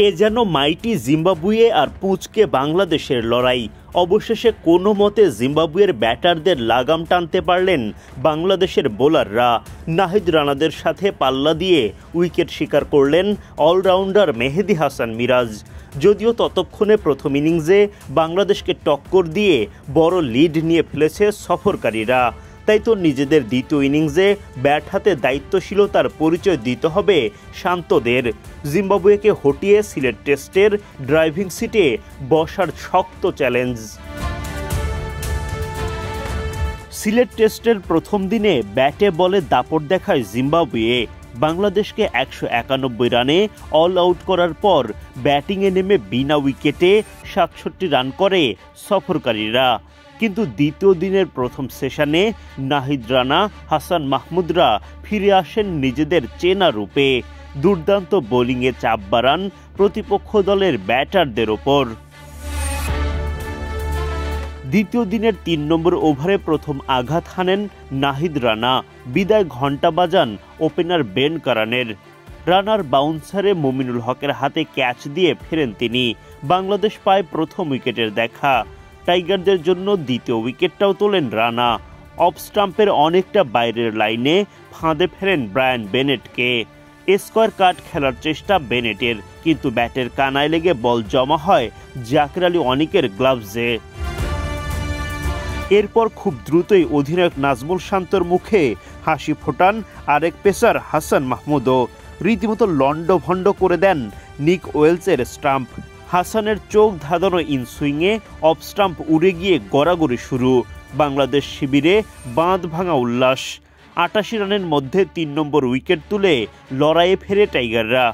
এ যেন মাইটি জিম্বাবুয়ে আর পুঁচকে বাংলাদেশের লড়াই। অবশেষে কোনো মতে জিম্বাবুয়ের ব্যাটারদের লাগাম টানতে পারলেন বাংলাদেশের বোলাররা। নাহিদ রানাদের সাথে পাল্লা দিয়ে উইকেট শিকার করলেন অলরাউন্ডার মেহেদী হাসান মিরাজ। যদিও ততক্ষণে প্রথম ইনিংসে বাংলাদেশকে টক্কর দিয়ে বড় লিড নিয়ে ফেলেছে সফরকারীরা। তাই তো নিজেদের দ্বিতীয় ইনিংসে ব্যাট হাতে দায়িত্বশীলতার পরিচয় দিতে হবে শান্তদের। জিম্বাবুয়েকে হটিয়ে সিলেট টেস্টের ড্রাইভিং সিটে বসার শক্ত চ্যালেঞ্জ। সিলেট টেস্টের প্রথম দিনে ব্যাটে বলে দাপট দেখায় জিম্বাবুয়ে। বাংলাদেশকে ১৯১ রানে অল আউট করার পর ব্যাটিংয়ে নেমে বিনা উইকেটে ৬৭ রান করে সফরকারীরা। কিন্তু দ্বিতীয় দিনের প্রথম সেশনে নাহিদ রানা, হাসান মাহমুদরা ফিরে আসেন নিজেদের চেনা রূপে। দুর্দান্ত বোলিংয়ে চাপ বাড়ান প্রতিপক্ষ দলের ব্যাটারদের ওপর। দ্বিতীয় দিনের ৩ নম্বর ওভারে প্রথম আঘাত হানেন নাহিদ রানা। বিদায় ঘণ্টা বাজান ওপেনার বেন কারানের। রানার বাউন্সারে মুমিনুল হকের হাতে ক্যাচ দিয়ে ফেরেন তিনি। বাংলাদেশ পায় প্রথম উইকেটের দেখা। টাইগারদের জন্য দ্বিতীয় উইকেটটাও তোলেন রানা। অফ স্টাম্পের অনেকটা বাইরের লাইনে ফাঁদে ফেলেন ব্রায়ান বেনেটকে। স্কোয়ার কাট খেলার চেষ্টা বেনেটের, কিন্তু ব্যাটের কানায় লেগে বল জমা হয় জাকির আলী অনিকের গ্লাভসে। এরপর খুব দ্রুতই অধিনায়ক নাজমুল শান্তর মুখে হাসি ফোটান আরেক পেসার হাসান মাহমুদও। রীতিমতো লন্ডভন্ড করে দেন নিক ওয়েলসের স্টাম্প। হাসানের চোখ ধাঁধানো ইনসুইংয়ে অফ স্টাম্প উড়ে গিয়ে গড়াগড়ি শুরু। বাংলাদেশ শিবিরে বাঁধ ভাঙা উল্লাস। ৮৮ রানের মধ্যে ৩ নম্বর উইকেট তুলে লড়াইয়ে ফেরে টাইগাররা।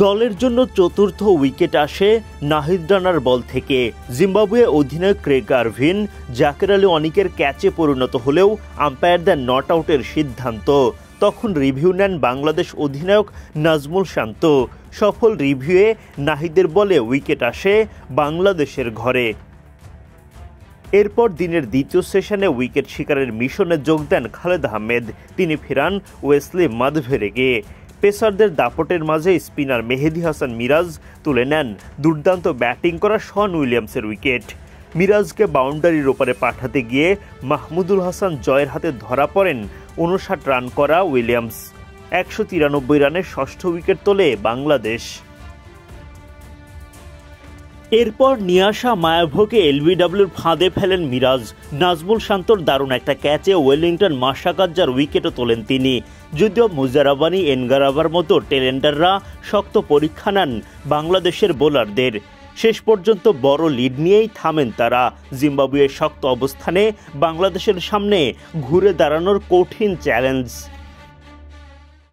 দলের জন্য চতুর্থ উইকেট আসে নাহিদ রানার বল থেকে। জিম্বাবুয়ে অধিনায়ক ক্রেগ আরভিন জাকির আলী অনিকের ক্যাচে পরিণত হলেও আম্পায়ার দেন নট আউটের সিদ্ধান্ত। তখন রিভিউ নেন বাংলাদেশ অধিনায়ক নাজমুল শান্ত। সফল রিভিউয়ে নাহিদের বলে উইকেট আসে বাংলাদেশের ঘরে। এরপর দিনের দ্বিতীয় সেশনে উইকেট শিকারের মিশনে যোগ দেন খালেদ আহমেদ। তিনি ফেরান ওয়েসলি মাদভেরেকে। পেসারদের দাপটের মাঝে স্পিনার মেহেদী হাসান মিরাজ তুলে নেন দুর্দান্ত ব্যাটিং করা শন উইলিয়ামসের উইকেট। মিরাজকে বাউন্ডারির ওপারে পাঠাতে গিয়ে মাহমুদুল হাসান জয়ের হাতে ধরা পড়েন ৫৯ রান করা উইলিয়ামস। ১৯৩ রানে ষষ্ঠ উইকেট তোলে বাংলাদেশ। এরপর নিয়ে আসা মায়াভোকে এলবিডব্লিউর ফাঁদে ফেলেন মিরাজ। নাজমুল শান্তর দারুণ একটা ক্যাচে ওয়েলিংটন মাশরাকাত উইকেটও তোলেন তিনি। যদিও মুজারাবানি, এনগারাবার মতো টেলেন্ডাররা শক্ত পরীক্ষা নেন বাংলাদেশের বোলারদের। শেষ পর্যন্ত বড় লিড নিয়েই থামেন তারা। জিম্বাবুয়ের শক্ত অবস্থানে বাংলাদেশের সামনে ঘুরে দাঁড়ানোর কঠিন চ্যালেঞ্জ।